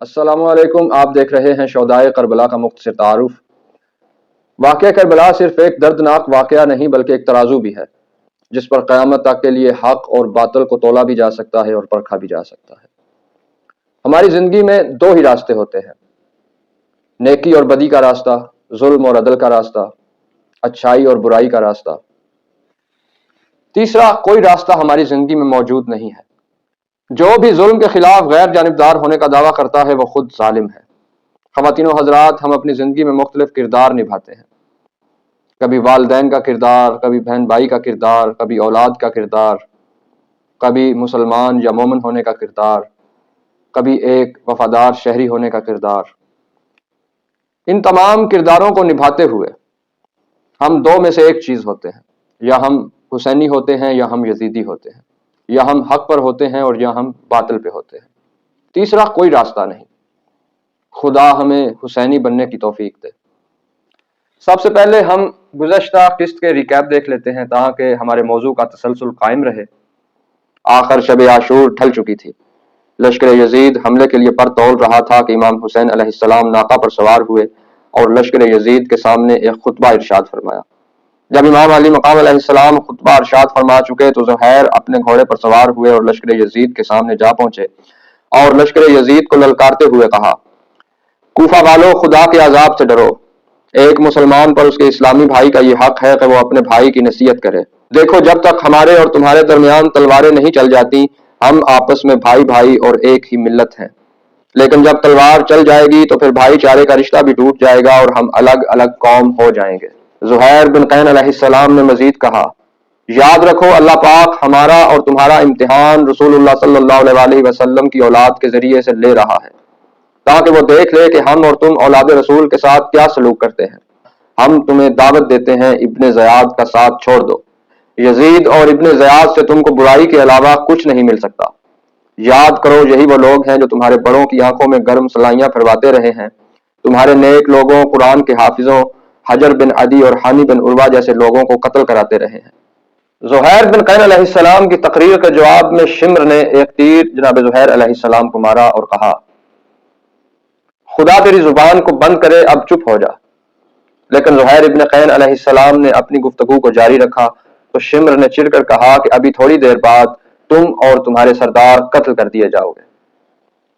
السلام علیکم، آپ دیکھ رہے ہیں شہدائے کربلا کا مختصر تعارف۔ واقعہ کربلا صرف ایک دردناک واقعہ نہیں بلکہ ایک ترازو بھی ہے جس پر قیامت تک کے لیے حق اور باطل کو تولا بھی جا سکتا ہے اور پرکھا بھی جا سکتا ہے۔ ہماری زندگی میں دو ہی راستے ہوتے ہیں، نیکی اور بدی کا راستہ، ظلم اور عدل کا راستہ، اچھائی اور برائی کا راستہ۔ تیسرا کوئی راستہ ہماری زندگی میں موجود نہیں ہے۔ جو بھی ظلم کے خلاف غیر جانبدار ہونے کا دعویٰ کرتا ہے وہ خود ظالم ہے۔ خواتین و حضرات، ہم اپنی زندگی میں مختلف کردار نبھاتے ہیں، کبھی والدین کا کردار، کبھی بہن بھائی کا کردار، کبھی اولاد کا کردار، کبھی مسلمان یا مومن ہونے کا کردار، کبھی ایک وفادار شہری ہونے کا کردار۔ ان تمام کرداروں کو نبھاتے ہوئے ہم دو میں سے ایک چیز ہوتے ہیں، یا ہم حسینی ہوتے ہیں یا ہم یزیدی ہوتے ہیں، یا ہم حق پر ہوتے ہیں اور یا ہم باطل پہ ہوتے ہیں۔ تیسرا کوئی راستہ نہیں۔ خدا ہمیں حسینی بننے کی توفیق دے۔ سب سے پہلے ہم گزشتہ قسط کے ریکیپ دیکھ لیتے ہیں تاکہ ہمارے موضوع کا تسلسل قائم رہے۔ آخر شب عاشور ڈھل چکی تھی۔ لشکر یزید حملے کے لیے پر تول رہا تھا کہ امام حسین علیہ السلام ناقہ پر سوار ہوئے اور لشکر یزید کے سامنے ایک خطبہ ارشاد فرمایا۔ جب امام علی مقام علیہ السلام خطبہ ارشاد فرما چکے تو زہیر اپنے گھوڑے پر سوار ہوئے اور لشکر یزید کے سامنے جا پہنچے اور لشکر یزید کو للکارتے ہوئے کہا، کوفہ والو، خدا کے عذاب سے ڈرو۔ ایک مسلمان پر اس کے اسلامی بھائی کا یہ حق ہے کہ وہ اپنے بھائی کی نصیحت کرے۔ دیکھو، جب تک ہمارے اور تمہارے درمیان تلواریں نہیں چل جاتی ہم آپس میں بھائی بھائی اور ایک ہی ملت ہیں، لیکن جب تلوار چل جائے گی تو پھر بھائی چارے کا رشتہ بھی ٹوٹ جائے گا اور ہم الگ الگ قوم ہو جائیں گے۔ زہیر بن قین علیہ السلام نے مزید کہا، یاد رکھو اللہ پاک ہمارا اور تمہارا امتحان رسول اللہ صلی اللہ علیہ وسلم کی اولاد کے ذریعے سے لے رہا ہے تاکہ وہ دیکھ لے کہ ہم اور تم اولاد رسول کے ساتھ کیا سلوک کرتے ہیں۔ ہم تمہیں دعوت دیتے ہیں ابن زیاد کا ساتھ چھوڑ دو۔ یزید اور ابن زیاد سے تم کو برائی کے علاوہ کچھ نہیں مل سکتا۔ یاد کرو، یہی وہ لوگ ہیں جو تمہارے بڑوں کی آنکھوں میں گرم سلائیاں پھرواتے رہے ہیں۔ تمہارے نیک لوگوں، قرآن کے حافظوں، حجر بن عدی اور حانی بن عروہ جیسے لوگوں کو قتل کراتے رہے ہیں۔ زہیر بن قین علیہ السلام کی تقریر کے جواب میں شمر نے ایک تیر جناب زہیر علیہ السلام کو مارا اور کہا، خدا تیری زبان کو بند کرے، اب چپ ہو جا۔ لیکن زہیر ابن قین علیہ السلام نے اپنی گفتگو کو جاری رکھا تو شمر نے چڑھ کر کہا کہ ابھی تھوڑی دیر بعد تم اور تمہارے سردار قتل کر دیے جاؤ گے۔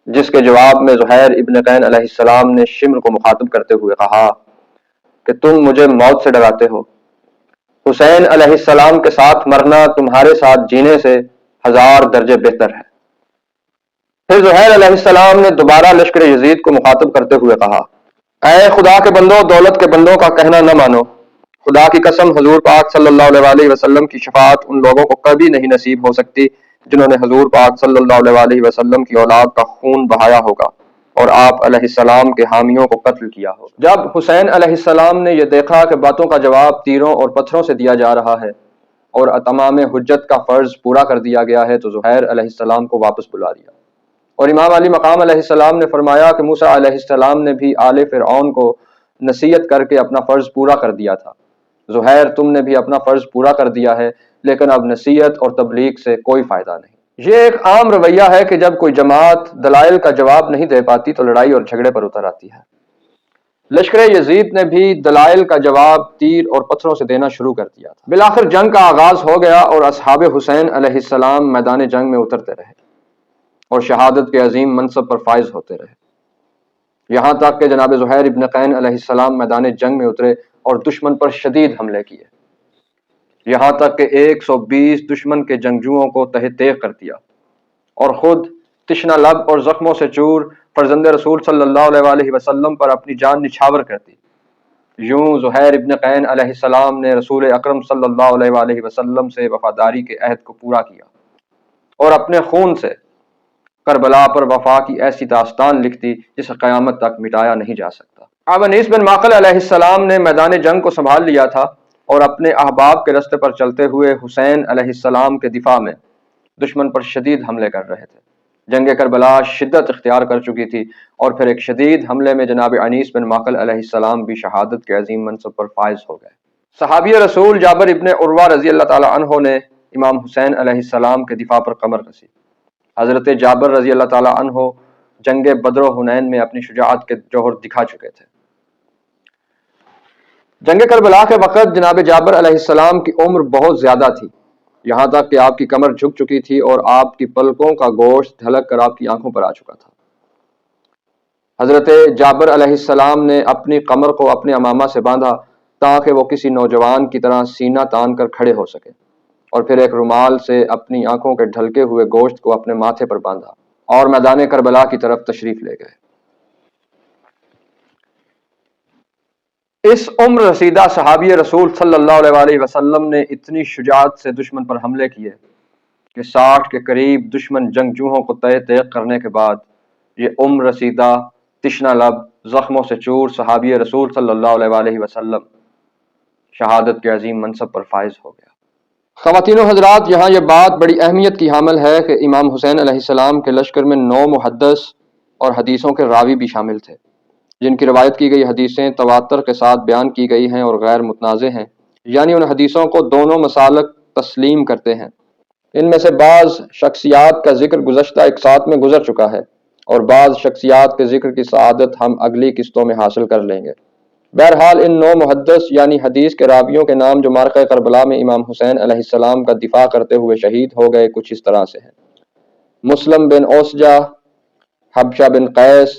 جس کے جواب میں زہیر ابن قین علیہ السلام نے شمر کو مخاطب کرتے ہوئے کہا کہ تم مجھے موت سے ڈراتے ہو۔ حسین علیہ السلام کے ساتھ مرنا تمہارے ساتھ جینے سے 1000 درجے بہتر ہے۔ پھر زہیر علیہ السلام نے دوبارہ لشکر یزید کو مخاطب کرتے ہوئے کہا، اے خدا کے بندوں، دولت کے بندوں کا کہنا نہ مانو۔ خدا کی قسم، حضور پاک صلی اللہ علیہ وسلم کی شفاعت ان لوگوں کو کبھی نہیں نصیب ہو سکتی جنہوں نے حضور پاک صلی اللہ علیہ وسلم کی اولاد کا خون بہایا ہوگا اور آپ علیہ السلام کے حامیوں کو قتل کیا ہوگا۔ جب حسین علیہ السلام نے یہ دیکھا کہ باتوں کا جواب تیروں اور پتھروں سے دیا جا رہا ہے اور اتمام حجت کا فرض پورا کر دیا گیا ہے تو زہیر علیہ السلام کو واپس بلا لیا، اور امام علی مقام علیہ السلام نے فرمایا کہ موسیٰ علیہ السلام نے بھی آل فرعون کو نصیحت کر کے اپنا فرض پورا کر دیا تھا۔ زہیر، تم نے بھی اپنا فرض پورا کر دیا ہے، لیکن اب نصیحت اور تبلیغ سے کوئی فائدہ نہیں۔ یہ ایک عام رویہ ہے کہ جب کوئی جماعت دلائل کا جواب نہیں دے پاتی تو لڑائی اور جھگڑے پر اتر آتی ہے۔ لشکر یزید نے بھی دلائل کا جواب تیر اور پتھروں سے دینا شروع کر دیا تھا۔ بالآخر جنگ کا آغاز ہو گیا اور اصحاب حسین علیہ السلام میدان جنگ میں اترتے رہے اور شہادت کے عظیم منصب پر فائز ہوتے رہے، یہاں تک کہ جناب زہیر ابن قین علیہ السلام میدان جنگ میں اترے اور دشمن پر شدید حملے کیے، یہاں تک کہ 120 دشمن کے جنگجوؤں کو تہہ تیغ کر دیا اور خود تشنہ لب اور زخموں سے چور فرزند رسول صلی اللہ علیہ وسلم پر اپنی جان نچھاور کر دی۔ یوں زہیر ابن قین علیہ السلام نے رسول اکرم صلی اللہ علیہ وسلم سے وفاداری کے عہد کو پورا کیا اور اپنے خون سے کربلا پر وفا کی ایسی داستان لکھ دی جسے قیامت تک مٹایا نہیں جا سکتا۔ اب انیس بن معقل علیہ السلام نے میدان جنگ کو سنبھال لیا تھا اور اپنے احباب کے رستے پر چلتے ہوئے حسین علیہ السلام کے دفاع میں دشمن پر شدید حملے کر رہے تھے۔ جنگ کربلا شدت اختیار کر چکی تھی اور پھر ایک شدید حملے میں جناب انیس بن معقل علیہ السلام بھی شہادت کے عظیم منصب پر فائز ہو گئے۔ صحابی رسول جابر ابن عروہ رضی اللہ تعالی عنہ نے امام حسین علیہ السلام کے دفاع پر کمر کسی۔ حضرت جابر رضی اللہ تعالی عنہ جنگ بدر و حنین میں اپنی شجاعت کے جوہر دکھا چکے تھے۔ جنگ کربلا کے وقت جناب جابر علیہ السلام کی عمر بہت زیادہ تھی، یہاں تک کہ آپ کی کمر جھک چکی تھی اور آپ کی پلکوں کا گوشت ڈھلک کر آپ کی آنکھوں پر آ چکا تھا۔ حضرت جابر علیہ السلام نے اپنی کمر کو اپنے امامہ سے باندھا تاکہ وہ کسی نوجوان کی طرح سینہ تان کر کھڑے ہو سکے، اور پھر ایک رومال سے اپنی آنکھوں کے ڈھلکے ہوئے گوشت کو اپنے ماتھے پر باندھا اور میدان کربلا کی طرف تشریف لے گئے۔ اس عمر رسیدہ صحابی رسول صلی اللہ علیہ وسلم نے اتنی شجاعت سے دشمن پر حملے کیے کہ 60 کے قریب دشمن جنگجوؤں کو تیغ کرنے کے بعد یہ عمر رسیدہ تشنہ لب زخموں سے چور صحابی رسول صلی اللہ علیہ وسلم شہادت کے عظیم منصب پر فائز ہو گیا۔ خواتین و حضرات، یہاں یہ بات بڑی اہمیت کی حامل ہے کہ امام حسین علیہ السلام کے لشکر میں 9 محدث اور حدیثوں کے راوی بھی شامل تھے، جن کی روایت کی گئی حدیثیں تواتر کے ساتھ بیان کی گئی ہیں اور غیر متنازع ہیں، یعنی ان حدیثوں کو دونوں مسالک تسلیم کرتے ہیں۔ ان میں سے بعض شخصیات کا ذکر گزشتہ اقساط میں گزر چکا ہے اور بعض شخصیات کے ذکر کی سعادت ہم اگلی قسطوں میں حاصل کر لیں گے۔ بہرحال ان 9 محدث یعنی حدیث کے راویوں کے نام جو معرکہ کربلا میں امام حسین علیہ السلام کا دفاع کرتے ہوئے شہید ہو گئے کچھ اس طرح سے ہیں: مسلم بن اوسجہ، حبشہ بن قیس،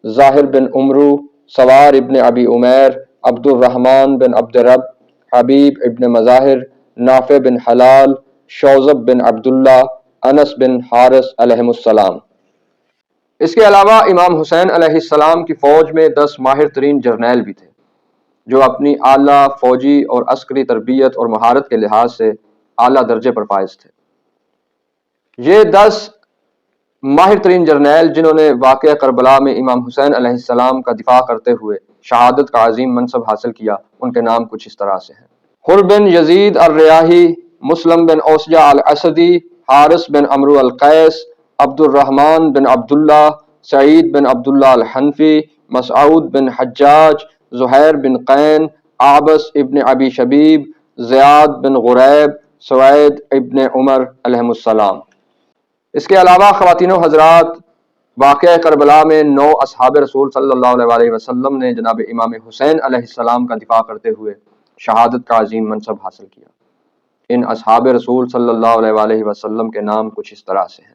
ظاہر بن عمرو، سوار ابن ابی عمیر، عبد الرحمن بن عبد رب، حبیب ابن مظاہر، نافع بن حلال، شوذب بن عبداللہ، انس بن حارث علیہ السلام۔ اس کے علاوہ امام حسین علیہ السلام کی فوج میں 10 ماہر ترین جرنیل بھی تھے جو اپنی اعلیٰ فوجی اور عسکری تربیت اور مہارت کے لحاظ سے اعلیٰ درجے پر فائز تھے۔ یہ 10 ماہر ترین جرنیل جنہوں نے واقعہ کربلا میں امام حسین علیہ السلام کا دفاع کرتے ہوئے شہادت کا عظیم منصب حاصل کیا، ان کے نام کچھ اس طرح سے ہیں: حر بن یزید الریاحی، مسلم بن اوسجہ الاسدی، حارث بن عمرو القیس، عبد الرحمن بن عبداللہ، سعید بن عبداللہ الحنفی، مسعود بن حجاج، زہیر بن قین، عابس ابن ابی شبیب، زیاد بن غریب، سوید ابن عمر علیہ السلام۔ اس کے علاوہ خواتین و حضرات، واقعہ کربلا میں 9 اصحاب رسول صلی اللہ علیہ وسلم نے جناب امام حسین علیہ السلام کا دفاع کرتے ہوئے شہادت کا عظیم منصب حاصل کیا۔ ان اصحاب رسول صلی اللہ علیہ وسلم کے نام کچھ اس طرح سے ہیں: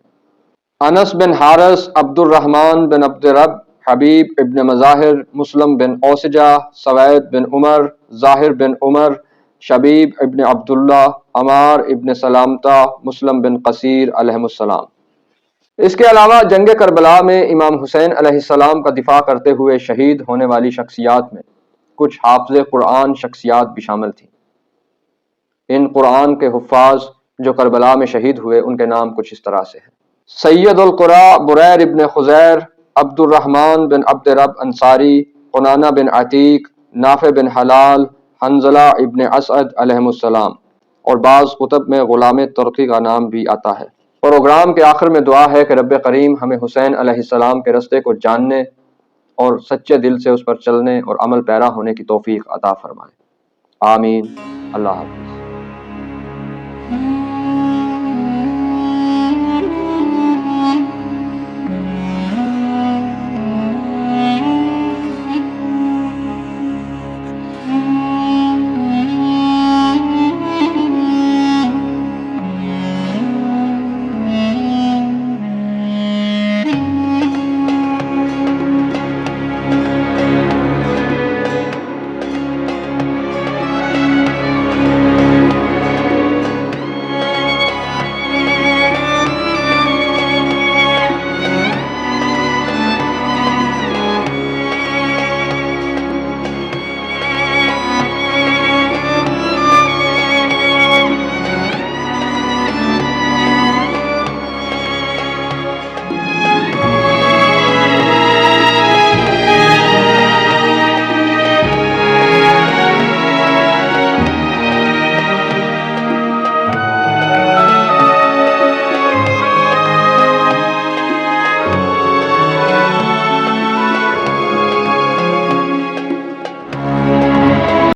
انس بن حارث، عبد الرحمن بن عبد رب، حبیب ابن مظاہر، مسلم بن اوسجہ، سوید بن عمر، ظاہر بن عمر، شبیب ابن عبداللہ، عمار ابن سلامتہ، مسلم بن قصیر علیہ السلام۔ اس کے علاوہ جنگ کربلا میں امام حسین علیہ السلام کا دفاع کرتے ہوئے شہید ہونے والی شخصیات میں کچھ حافظ قرآن شخصیات بھی شامل تھیں۔ ان قرآن کے حفاظ جو کربلا میں شہید ہوئے ان کے نام کچھ اس طرح سے ہیں: سید القرا بریر ابن خزیر، عبد الرحمن بن عبد رب انصاری، قنانہ بن عتیق، نافع بن حلال، حنظلہ ابن اسعد علیہ السلام، اور بعض کتب میں غلام ترکی کا نام بھی آتا ہے۔ پروگرام کے آخر میں دعا ہے کہ رب کریم ہمیں حسین علیہ السلام کے رستے کو جاننے اور سچے دل سے اس پر چلنے اور عمل پیرا ہونے کی توفیق عطا فرمائے۔ آمین۔ اللہ حافظ۔